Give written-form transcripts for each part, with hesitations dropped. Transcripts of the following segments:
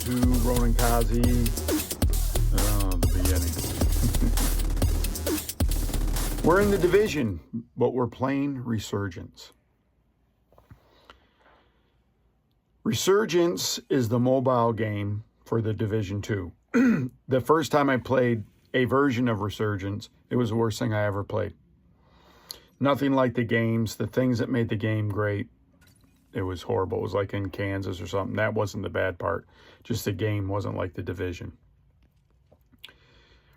to Ronin Kaze. The beginning. We're in the Division, but we're playing Resurgence. Resurgence is the mobile game for the Division 2. The first time I played a version of Resurgence, it was the worst thing I ever played. Nothing like the games, the things that made the game great. It was horrible. It was like in Kansas or something. That wasn't the bad part. Just the game wasn't like the Division.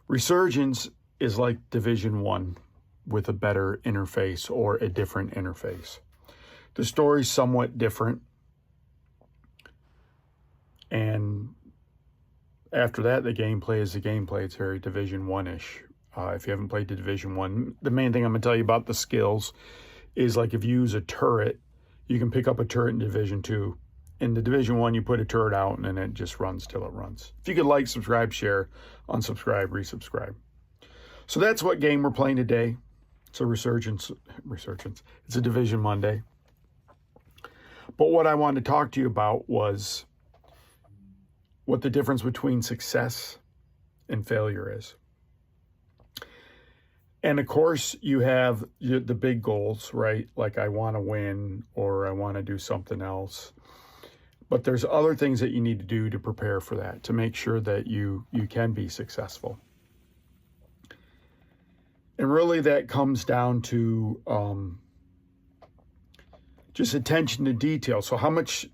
Resurgence is like Division 1 with a better interface or a different interface. The story's somewhat different. And after that, the gameplay is the gameplay. It's very Division 1-ish. If you haven't played the Division 1, the main thing I'm going to tell you about the skills is like if you use a turret, you can pick up a turret in Division 2. In the Division 1, you put a turret out and then it just runs till it runs. If you could like, subscribe, share, unsubscribe, resubscribe. So that's what game we're playing today. It's a Resurgence. It's a Division Monday. But what I wanted to talk to you about was what the difference between success and failure is. And of course, you have the big goals, right? Like I want to win or I want to do something else. But there's other things that you need to do to prepare for that, to make sure that you can be successful. And really that comes down to just attention to detail. So how much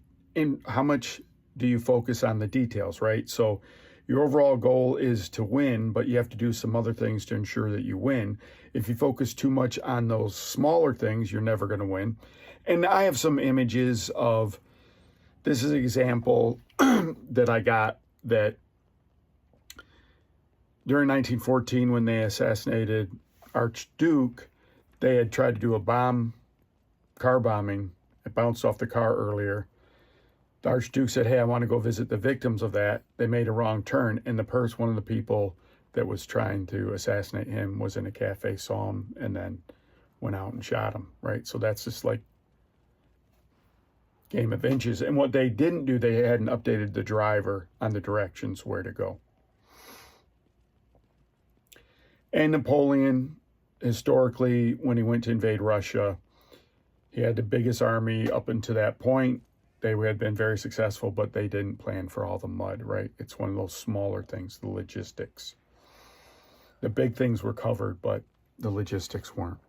do you focus on the details, right? So your overall goal is to win, but you have to do some other things to ensure that you win. If you focus too much on those smaller things, you're never going to win. And I have some images of, this is an example that I got that during 1914 when they assassinated Archduke, they had tried to do a car bombing. It bounced off the car earlier. The Archduke said, hey, I want to go visit the victims of that. They made a wrong turn. And one of the people that was trying to assassinate him was in a cafe, saw him, and then went out and shot him, right? So that's just like game of inches. And what they didn't do, they hadn't updated the driver on the directions where to go. And Napoleon, historically, when he went to invade Russia, he had the biggest army up until that point. They had been very successful, but they didn't plan for all the mud, right? It's one of those smaller things, the logistics. The big things were covered, but the logistics weren't.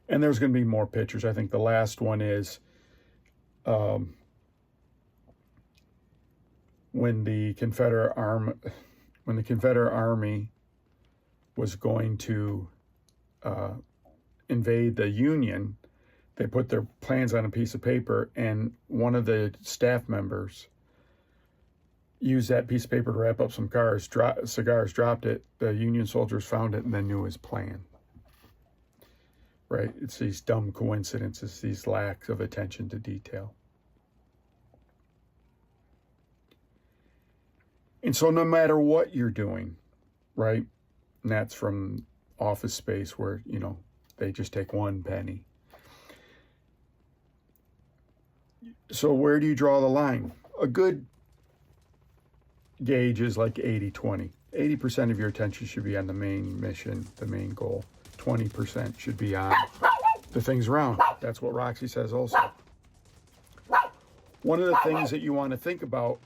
And there's going to be more pictures. I think the last one is when the Confederate Army was going to invade the Union. They put their plans on a piece of paper, and one of the staff members used that piece of paper to wrap up some cigars, dropped it. The Union soldiers found it and then knew his plan. Right? It's these dumb coincidences, these lacks of attention to detail. And so no matter what you're doing, right? And that's from Office Space where, they just take one penny. So where do you draw the line? A good gauge is like 80-20. 80% of your attention should be on the main mission, the main goal. 20% should be on the things around. That's what Roxy says also. One of the things that you want to think about,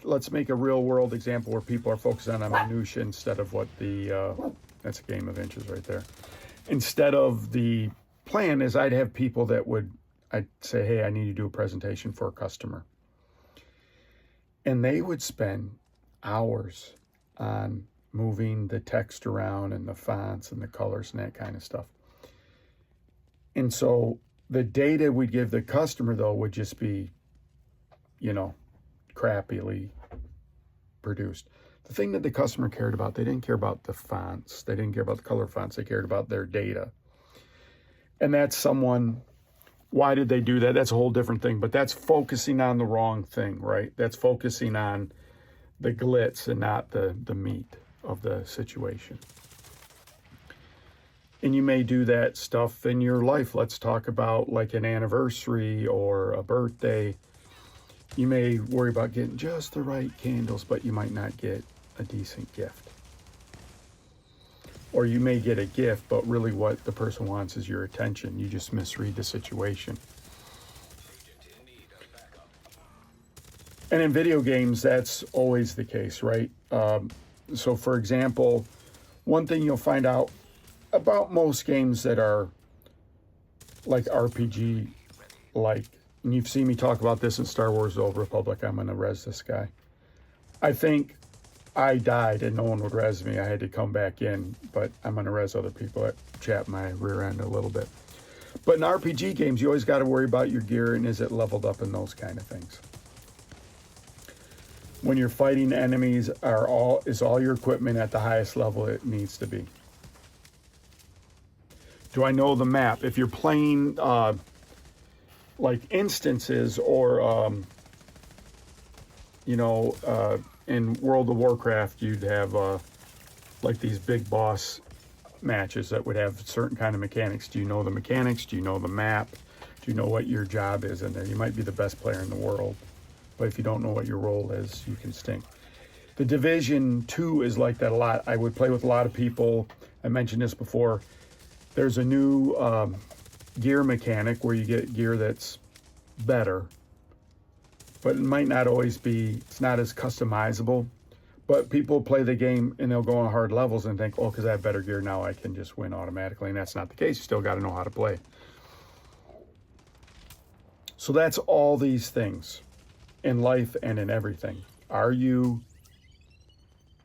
let's make a real world example where people are focusing on a minutia instead of what that's a game of inches right there. Instead of the plan is I'd have people that I'd say, hey, I need to do a presentation for a customer. And they would spend hours on moving the text around and the fonts and the colors and that kind of stuff. And so the data we'd give the customer, though, would just be, crappily produced. The thing that the customer cared about, they didn't care about the fonts. They didn't care about the color fonts. They cared about their data. And that's why did they do that? That's a whole different thing, but that's focusing on the wrong thing, right? That's focusing on the glitz and not the meat of the situation. And you may do that stuff in your life. Let's talk about like an anniversary or a birthday. You may worry about getting just the right candles, but you might not get a decent gift. Or you may get a gift, but really what the person wants is your attention. You just misread the situation. And in video games, that's always the case, right? So for example, one thing you'll find out about most games that are like RPG-like, and you've seen me talk about this in Star Wars: The Old Republic. I'm going to res this guy. I think I died and no one would res me. I had to come back in, but I'm going to res other people. That chap my rear end a little bit. But in RPG games, you always got to worry about your gear and is it leveled up and those kind of things. When you're fighting enemies, is all your equipment at the highest level it needs to be? Do I know the map? If you're playing like instances or, in World of Warcraft, you'd have like these big boss matches that would have certain kind of mechanics. Do you know the mechanics? Do you know the map? Do you know what your job is in there? You might be the best player in the world, but if you don't know what your role is, you can stink. The Division 2 is like that a lot. I would play with a lot of people. I mentioned this before. There's a new gear mechanic where you get gear that's better, but it might not always be, it's not as customizable. But people play the game and they'll go on hard levels and think, oh, because I have better gear now, I can just win automatically. And that's not the case. You still got to know how to play. So that's all these things in life and in everything. Are you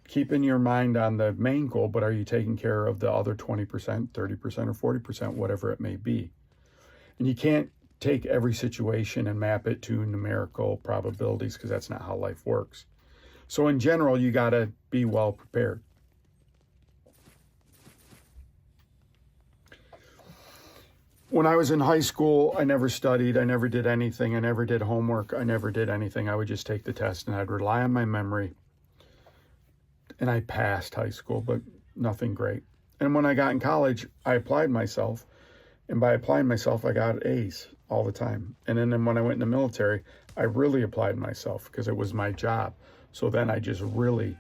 keeping your mind on the main goal, but are you taking care of the other 20%, 30%, or 40%, whatever it may be? And you can't take every situation and map it to numerical probabilities because that's not how life works. So in general, you got to be well prepared. When I was in high school, I never studied. I never did anything. I never did homework. I never did anything. I would just take the test and I'd rely on my memory. And I passed high school, but nothing great. And when I got in college, I applied myself. And by applying myself, I got A's all the time. And then when I went in the military, I really applied myself because it was my job. So then I just really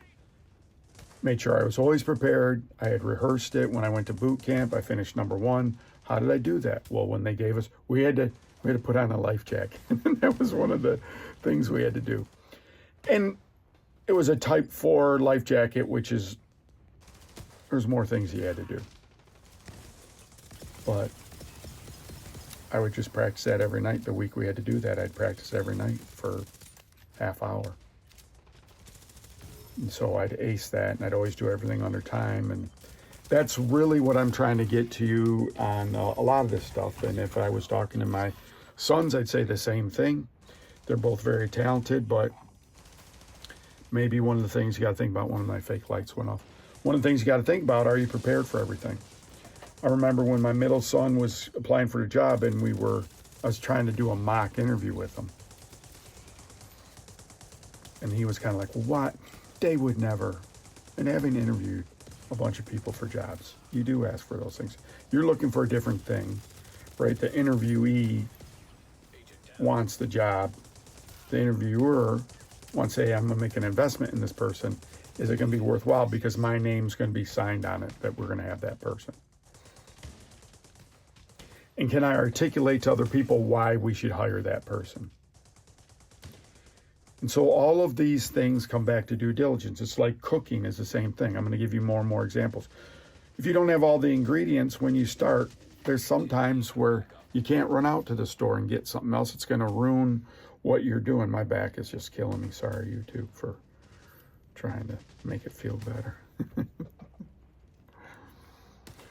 made sure I was always prepared. I had rehearsed it. When I went to boot camp, I finished #1. How did I do that? Well, when they gave us, we had to put on a life jacket. And that was one of the things we had to do. And it was a Type 4 life jacket, which is, there's more things you had to do. But I would just practice that every night. The week we had to do that, I'd practice every night for half hour. And so I'd ace that, and I'd always do everything under time. And that's really what I'm trying to get to you on a lot of this stuff. And if I was talking to my sons, I'd say the same thing. They're both very talented, but maybe one of the things you got to think about, one of my fake lights went off. One of the things you got to think about, are you prepared for everything? I remember when my middle son was applying for a job and I was trying to do a mock interview with him. And he was kind of like, well, what? They would never. And having interviewed a bunch of people for jobs, you do ask for those things. You're looking for a different thing, right? The interviewee wants the job. The interviewer wants to say, I'm going to make an investment in this person. Is it going to be worthwhile? Because my name's going to be signed on it that we're going to have that person. And can I articulate to other people why we should hire that person? And so all of these things come back to due diligence. It's like cooking is the same thing. I'm going to give you more and more examples. If you don't have all the ingredients when you start, there's some times where you can't run out to the store and get something else. It's going to ruin what you're doing. My back is just killing me. Sorry, YouTube, for trying to make it feel better.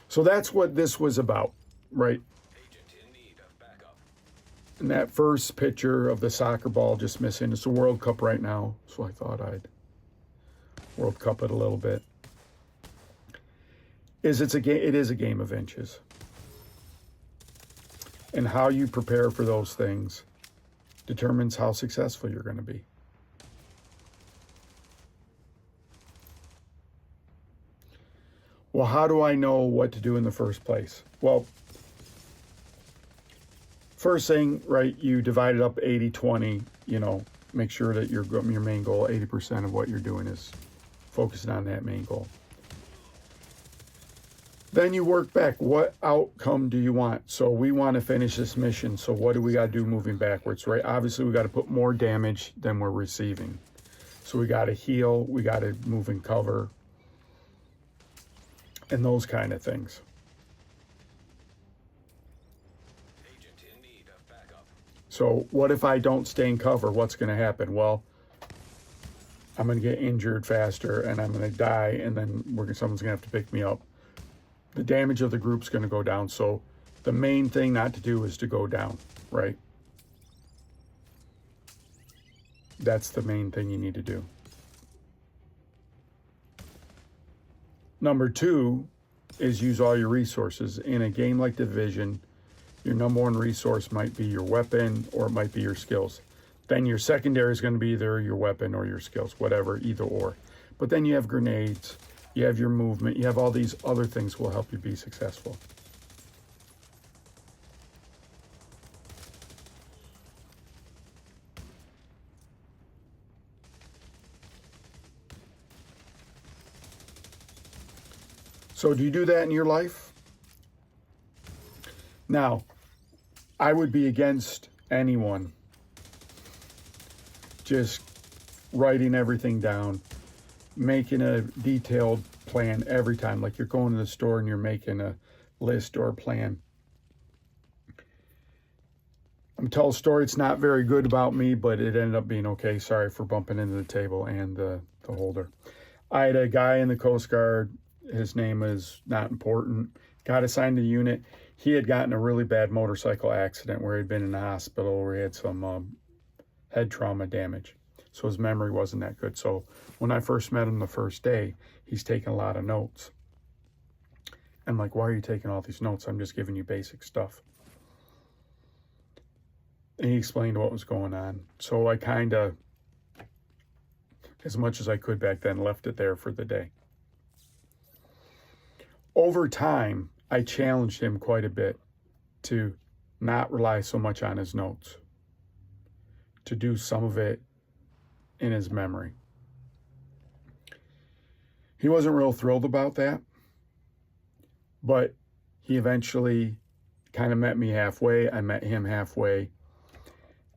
So that's what this was about, right? And that first picture of the soccer ball just missing. It's the World Cup right now, so I thought I'd World Cup it a little bit. It is a game of inches. And how you prepare for those things determines how successful you're going to be. Well, how do I know what to do in the first place? Well, first thing, right, you divide it up 80-20, make sure that your main goal, 80% of what you're doing is focusing on that main goal. Then you work back. What outcome do you want? So we want to finish this mission. So what do we got to do moving backwards, right? Obviously, we got to put more damage than we're receiving. So we got to heal. We got to move in cover. And those kind of things. Agent in need of backup. So what if I don't stay in cover? What's going to happen? Well, I'm going to get injured faster and I'm going to die. And then someone's going to have to pick me up. The damage of the group's going to go down. So the main thing not to do is to go down, right? That's the main thing you need to do. Number 2 is use all your resources. In a game like Division, your number 1 resource might be your weapon or it might be your skills. Then your secondary is going to be either your weapon or your skills, whatever, either or. But then you have grenades. You have your movement. You have all these other things will help you be successful. So do you do that in your life? Now, I would be against anyone just writing everything down, making a detailed plan every time, like you're going to the store and you're making a list or a plan. I'm telling a story, it's not very good about me, but it ended up being okay. Sorry for bumping into the table and the holder. I had a guy in the Coast Guard. His name is not important. Got assigned to the unit. He had gotten a really bad motorcycle accident where he'd been in the hospital, where he had some head trauma damage. So his memory wasn't that good. So when I first met him the first day, he's taking a lot of notes. I'm like, why are you taking all these notes? I'm just giving you basic stuff. And he explained what was going on. So I kind of, as much as I could back then, left it there for the day. Over time, I challenged him quite a bit to not rely so much on his notes, to do some of it in his memory. He wasn't real thrilled about that, but he eventually kind of met me halfway. I met him halfway,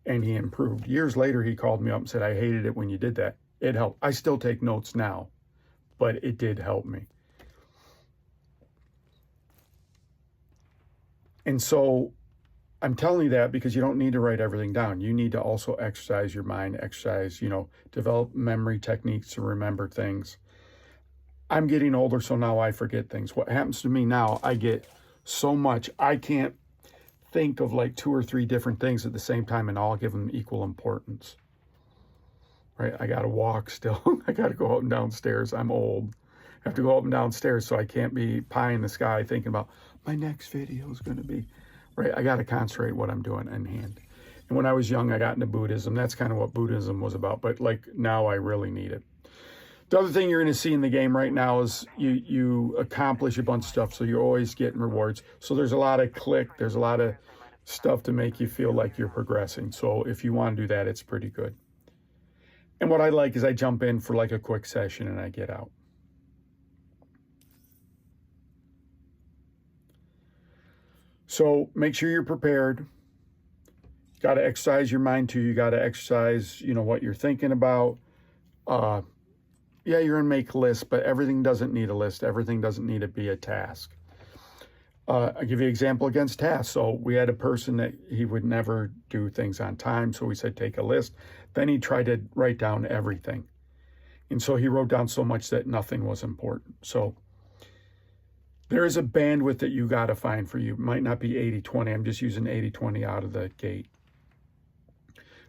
and he improved. Years later, he called me up and said, I hated it when you did that. It helped. I still take notes now, but it did help me. And so I'm telling you that because you don't need to write everything down. You need to also exercise your mind, develop memory techniques to remember things. I'm getting older, so now I forget things. What happens to me now, I get so much, I can't think of like 2 or 3 different things at the same time and all give them equal importance. Right? I got to walk still. I got to go up and down stairs. I'm old. I have to go up and down stairs, so I can't be pie in the sky thinking about my next video is going to be, right? I got to concentrate what I'm doing in hand. And when I was young, I got into Buddhism. That's kind of what Buddhism was about. But like now I really need it. The other thing you're going to see in the game right now is you accomplish a bunch of stuff. So you're always getting rewards. So there's a lot of there's a lot of stuff to make you feel like you're progressing. So if you want to do that, it's pretty good. And what I like is I jump in for like a quick session and I get out. So make sure you're prepared. You got to exercise your mind too. You got to exercise, what you're thinking about. Yeah, you're going to make lists, but everything doesn't need a list. Everything doesn't need to be a task. I'll give you an example against tasks. So we had a person that he would never do things on time. So we said, take a list. Then he tried to write down everything. And so he wrote down so much that nothing was important. So there is a bandwidth that you got to find for you. It might not be 80-20. I'm just using 80-20 out of the gate.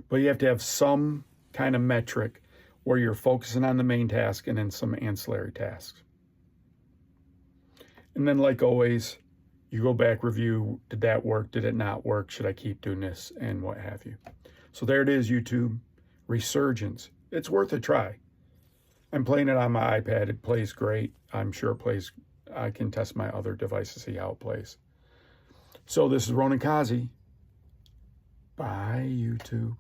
But you have to have some kind of metric where you're focusing on the main task and then some ancillary tasks. And then like always, you go back, review, did that work? Did it not work? Should I keep doing this? And what have you. So there it is, YouTube. Resurgence. It's worth a try. I'm playing it on my iPad. It plays great. I'm sure it plays. I can test my other devices, see how it plays. So this is Ronin Kaze. Bye, YouTube.